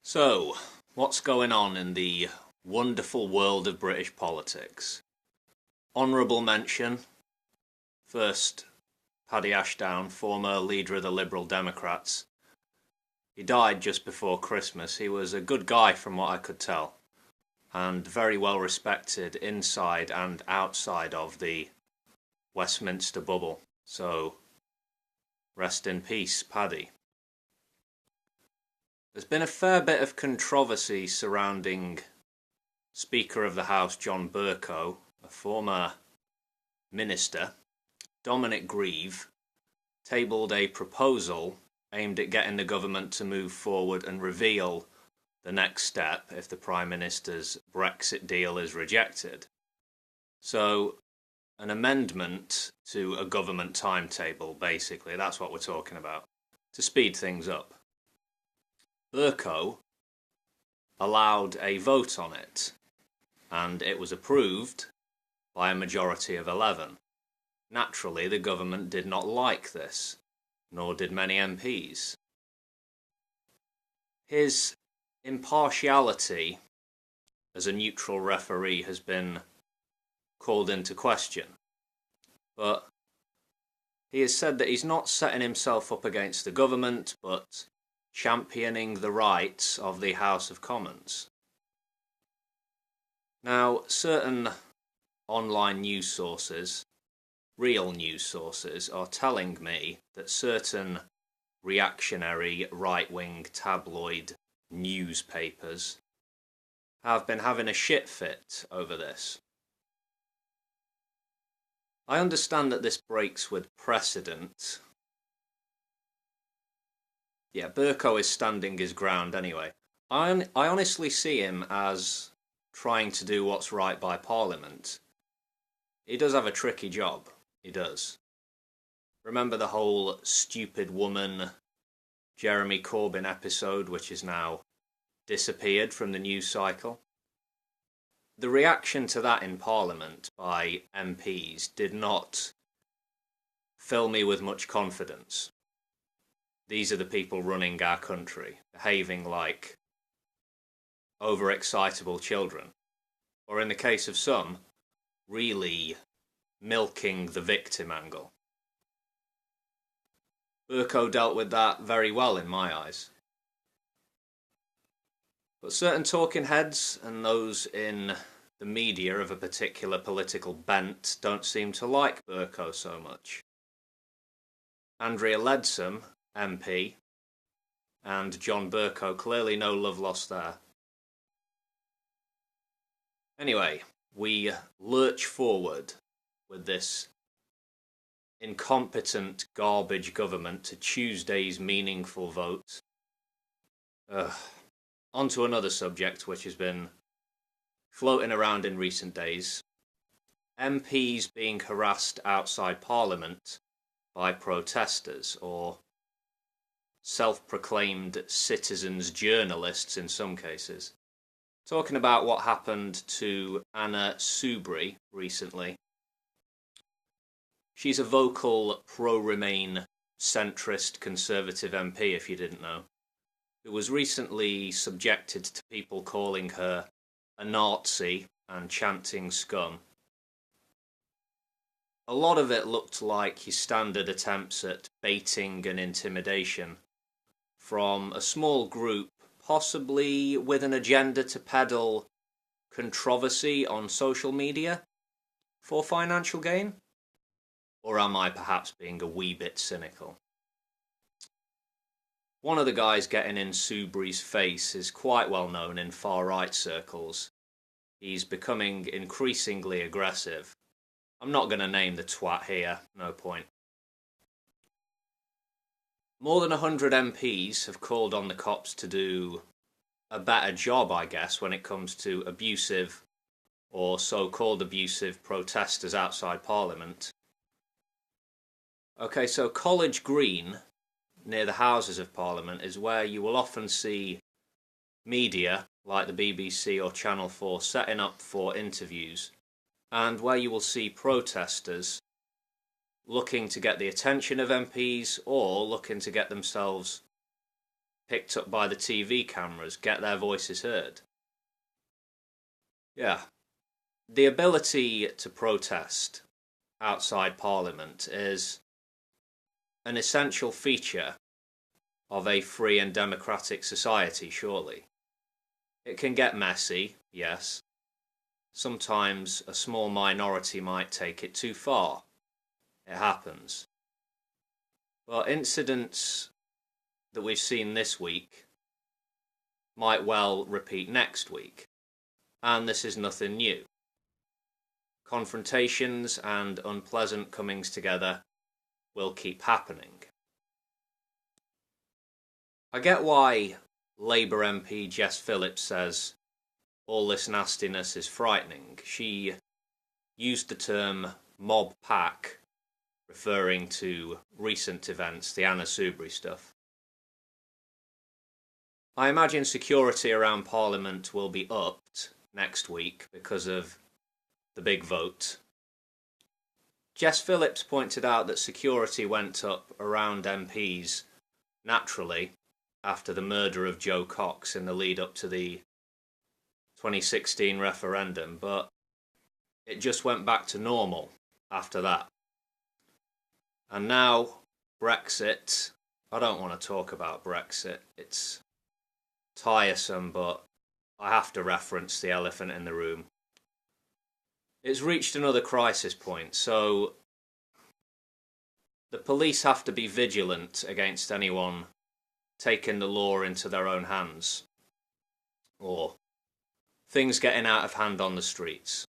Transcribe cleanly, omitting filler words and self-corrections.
So, what's going on in the wonderful world of British politics? Honourable mention, first, Paddy Ashdown, former leader of the Liberal Democrats. He died just before Christmas. He was a good guy from what I could tell, and very well respected inside and outside of the Westminster bubble. So, rest in peace, Paddy. There's been a fair bit of controversy surrounding Speaker of the House John Bercow, a former minister. Dominic Grieve tabled a proposal aimed at getting the government to move forward and reveal the next step if the Prime Minister's Brexit deal is rejected. So, an amendment to a government timetable, basically, that's what we're talking about, to speed things up. Bercow allowed a vote on it, and it was approved by a majority of 11. Naturally, the government did not like this, nor did many MPs. His impartiality as a neutral referee has been called into question, but he has said that he's not setting himself up against the government, but championing the rights of the House of Commons. Now, certain online news sources, real news sources, are telling me that certain reactionary right-wing tabloid newspapers have been having a shit fit over this. I understand that this breaks with precedent. Yeah, Bercow is standing his ground anyway. I honestly see him as trying to do what's right by Parliament. He does have a tricky job, he does. Remember the whole stupid woman Jeremy Corbyn episode, which is now disappeared from the news cycle? The reaction to that in Parliament by MPs did not fill me with much confidence. These are the people running our country, behaving like overexcitable children. Or in the case of some, really milking the victim angle. Bercow dealt with that very well in my eyes. But certain talking heads and those in the media of a particular political bent don't seem to like Bercow so much. Andrea Leadsom, MP, and John Bercow, clearly no love lost there. Anyway, we lurch forward with this incompetent garbage government to Tuesday's meaningful vote. On to another subject which has been floating around in recent days. MPs being harassed outside Parliament by protesters, or self-proclaimed citizens journalists in some cases. Talking about what happened to Anna Soubry recently. She's a vocal pro-Remain centrist Conservative MP, if you didn't know, who was recently subjected to people calling her a Nazi and chanting scum. A lot of it looked like your standard attempts at baiting and intimidation from a small group, possibly with an agenda to peddle controversy on social media for financial gain? Or am I perhaps being a wee bit cynical? One of the guys getting in Soubry's face is quite well known in far-right circles. He's becoming increasingly aggressive. I'm not going to name the twat here, no point. More than 100 MPs have called on the cops to do a better job, I guess, when it comes to abusive or so-called abusive protesters outside Parliament. Okay, so College Green, near the Houses of Parliament, is where you will often see media, like the BBC or Channel 4, setting up for interviews, and where you will see protesters looking to get the attention of MPs or looking to get themselves picked up by the TV cameras get their voices heard. Yeah. The ability to protest outside Parliament is an essential feature of a free and democratic society, surely. It can get messy, yes. Sometimes a small minority might take it too far. It happens. But incidents that we've seen this week might well repeat next week. And this is nothing new. Confrontations and unpleasant comings together will keep happening. I get why Labour MP Jess Phillips says all this nastiness is frightening. She used the term mob pack, referring to recent events, the Anna Soubry stuff. I imagine security around Parliament will be upped next week because of the big vote. Jess Phillips pointed out that security went up around MPs naturally after the murder of Joe Cox in the lead up to the 2016 referendum, but it just went back to normal after that. And now, Brexit. I don't want to talk about Brexit. It's tiresome, but I have to reference the elephant in the room. It's reached another crisis point, so the police have to be vigilant against anyone taking the law into their own hands, or things getting out of hand on the streets.